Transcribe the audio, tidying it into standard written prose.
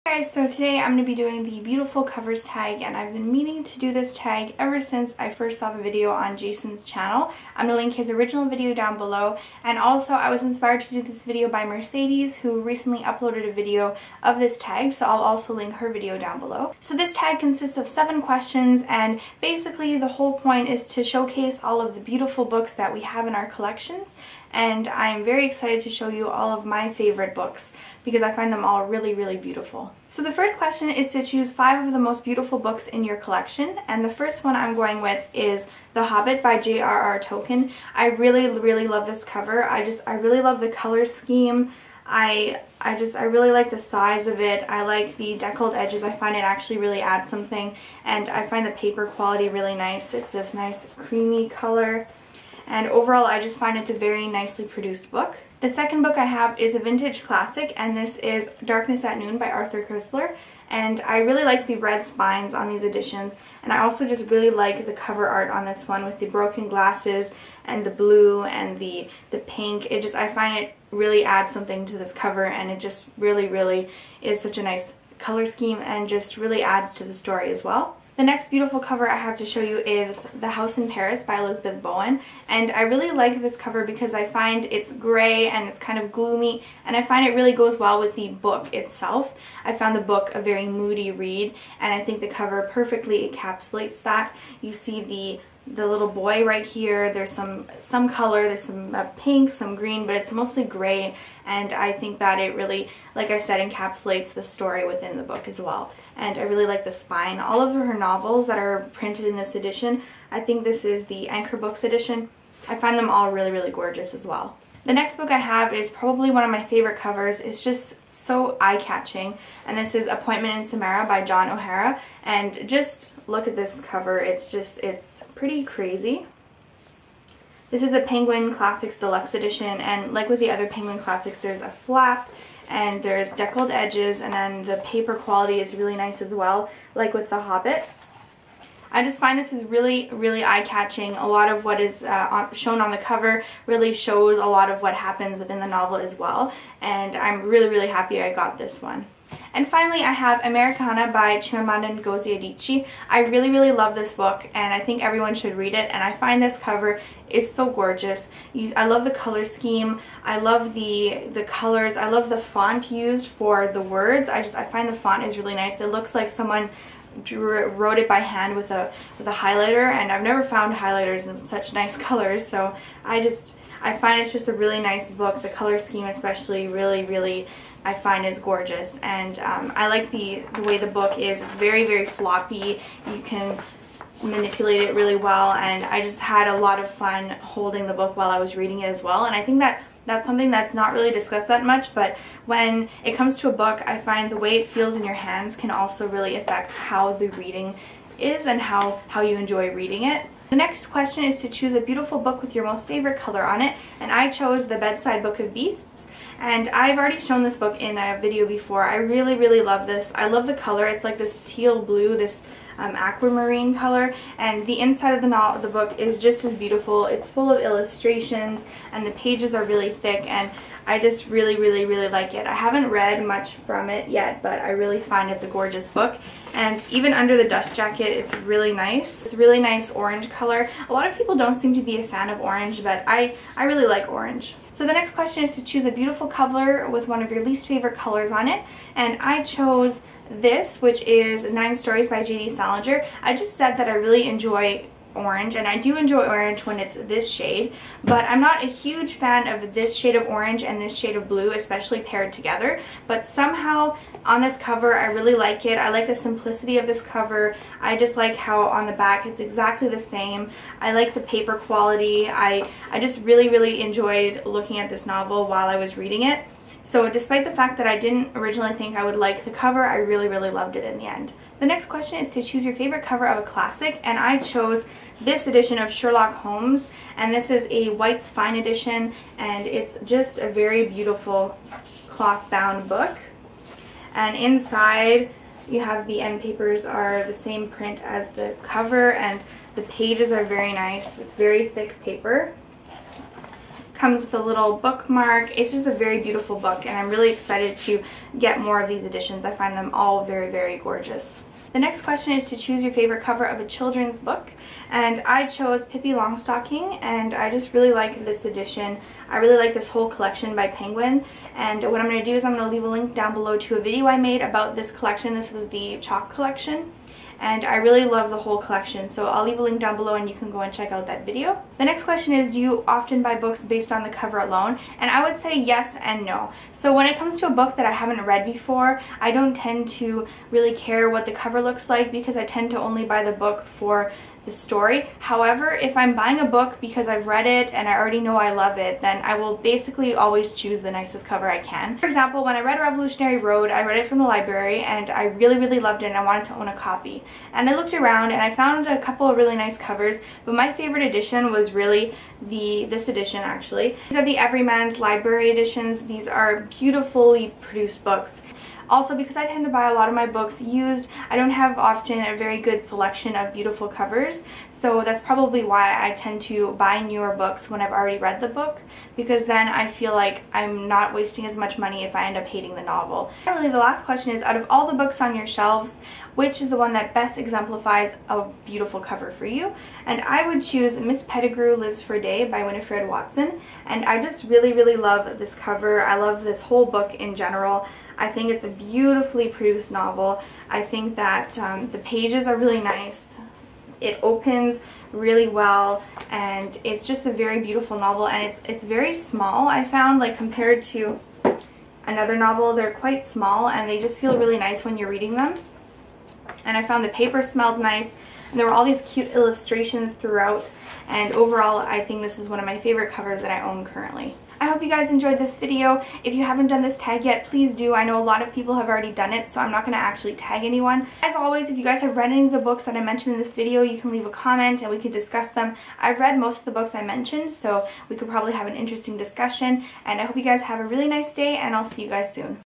Hey guys, so today I'm going to be doing the beautiful covers tag, and I've been meaning to do this tag ever since I first saw the video on Jason's channel. I'm going to link his original video down below, and also I was inspired to do this video by Mercedes, who recently uploaded a video of this tag, so I'll also link her video down below. So this tag consists of 7 questions, and basically the whole point is to showcase all of the beautiful books that we have in our collections, and I'm very excited to show you all of my favorite books because I find them all really, really beautiful. So the first question is to choose 5 of the most beautiful books in your collection, and the first one I'm going with is The Hobbit by J.R.R. Tolkien. I really, really love this cover. I really love the color scheme. I really like the size of it. I like the deckled edges. I find it actually really adds something, and I find the paper quality really nice. It's this nice creamy color. And overall, I just find it's a very nicely produced book. The second book I have is a vintage classic, and this is Darkness at Noon by Arthur Koestler. And I really like the red spines on these editions, and I also just really like the cover art on this one with the broken glasses and the blue and the pink. I find it really adds something to this cover, and it just really, really is such a nice color scheme and just really adds to the story as well. The next beautiful cover I have to show you is The House in Paris by Elizabeth Bowen, and I really like this cover because I find it's gray and it's kind of gloomy, and I find it really goes well with the book itself. I found the book a very moody read, and I think the cover perfectly encapsulates that. You see the little boy right here. There's some color, there's some pink, some green, but it's mostly gray, and I think that it really, like I said, encapsulates the story within the book as well. And I really like the spine. All of her novels that are printed in this edition, I think this is the Anchor Books edition, I find them all really, really gorgeous as well. The next book I have is probably one of my favorite covers. It's just so eye-catching, and this is Appointment in Samara by John O'Hara, and just look at this cover. It's pretty crazy. This is a Penguin Classics Deluxe Edition, and like with the other Penguin Classics, there's a flap and there's deckled edges, and then the paper quality is really nice as well, like with The Hobbit. I just find this is really, really eye-catching. A lot of what is shown on the cover really shows a lot of what happens within the novel as well, and I'm really, really happy I got this one. And finally, I have Americana by Chimamanda Ngozi Adichie. I really, really love this book, and I think everyone should read it, and I find this cover is so gorgeous. I love the color scheme, I love the colors, I love the font used for the words. I find the font is really nice. It looks like someone wrote it by hand with a highlighter, and I've never found highlighters in such nice colors, so I find it's just a really nice book. The color scheme especially really, really I find is gorgeous, and I like the way the book is. It's very, very floppy. You can manipulate it really well, and I just had a lot of fun holding the book while I was reading it as well, and I think that's something that's not really discussed that much, but when it comes to a book, I find the way it feels in your hands can also really affect how the reading is and how you enjoy reading it. The next question is to choose a beautiful book with your most favorite color on it, and I chose The Bedside Book of Beasts, and I've already shown this book in a video before. I really, really love this. I love the color. It's like this teal blue, this aquamarine color, and the inside of the book is just as beautiful. It's full of illustrations, and the pages are really thick, and I just really, really, really like it. I haven't read much from it yet, but I really find it's a gorgeous book, and even under the dust jacket, it's really nice. It's a really nice orange color. A lot of people don't seem to be a fan of orange, but I really like orange. So the next question is to choose a beautiful cover with one of your least favorite colors on it, and I chose this, which is 9 Stories by J.D. Salinger. I just said that I really enjoy orange, and I do enjoy orange when it's this shade, but I'm not a huge fan of this shade of orange and this shade of blue, especially paired together, but somehow on this cover I really like it. I like the simplicity of this cover. I just like how on the back it's exactly the same. I like the paper quality. I just really, really enjoyed looking at this novel while I was reading it. So despite the fact that I didn't originally think I would like the cover, I really, really loved it in the end. The next question is to choose your favorite cover of a classic, and I chose this edition of Sherlock Holmes, and this is a White's Fine edition, and it's just a very beautiful cloth-bound book. And inside you have the end papers are the same print as the cover, and the pages are very nice. It's very thick paper. Comes with a little bookmark. It's just a very beautiful book, and I'm really excited to get more of these editions. I find them all very, very gorgeous. The next question is to choose your favorite cover of a children's book, and I chose Pippi Longstocking, and I just really like this edition. I really like this whole collection by Penguin, and what I'm going to do is I'm going to leave a link down below to a video I made about this collection. This was the chalk collection, and I really love the whole collection, so I'll leave a link down below and you can go and check out that video. The next question is, do you often buy books based on the cover alone? And I would say yes and no. So when it comes to a book that I haven't read before, I don't tend to really care what the cover looks like because I tend to only buy the book for the story. However, if I'm buying a book because I've read it and I already know I love it, then I will basically always choose the nicest cover I can. For example, when I read Revolutionary Road, I read it from the library and I really, really loved it and I wanted to own a copy. And I looked around and I found a couple of really nice covers, but my favorite edition was really this edition actually. These are the Everyman's Library editions. These are beautifully produced books. Also, because I tend to buy a lot of my books used, I don't have often a very good selection of beautiful covers, so that's probably why I tend to buy newer books when I've already read the book, because then I feel like I'm not wasting as much money if I end up hating the novel. Finally, the last question is, out of all the books on your shelves, which is the one that best exemplifies a beautiful cover for you? And I would choose Miss Pettigrew Lives for a Day by Winifred Watson, and I just really, really love this cover. I love this whole book in general. I think it's a beautifully produced novel. I think that the pages are really nice. It opens really well, and it's just a very beautiful novel, and it's very small. I found, like, compared to another novel, they're quite small and they just feel really nice when you're reading them. And I found the paper smelled nice, and there were all these cute illustrations throughout, and overall I think this is one of my favorite covers that I own currently. I hope you guys enjoyed this video. If you haven't done this tag yet, please do. I know a lot of people have already done it, so I'm not going to actually tag anyone. As always, if you guys have read any of the books that I mentioned in this video, you can leave a comment and we can discuss them. I've read most of the books I mentioned, so we could probably have an interesting discussion. And I hope you guys have a really nice day, and I'll see you guys soon.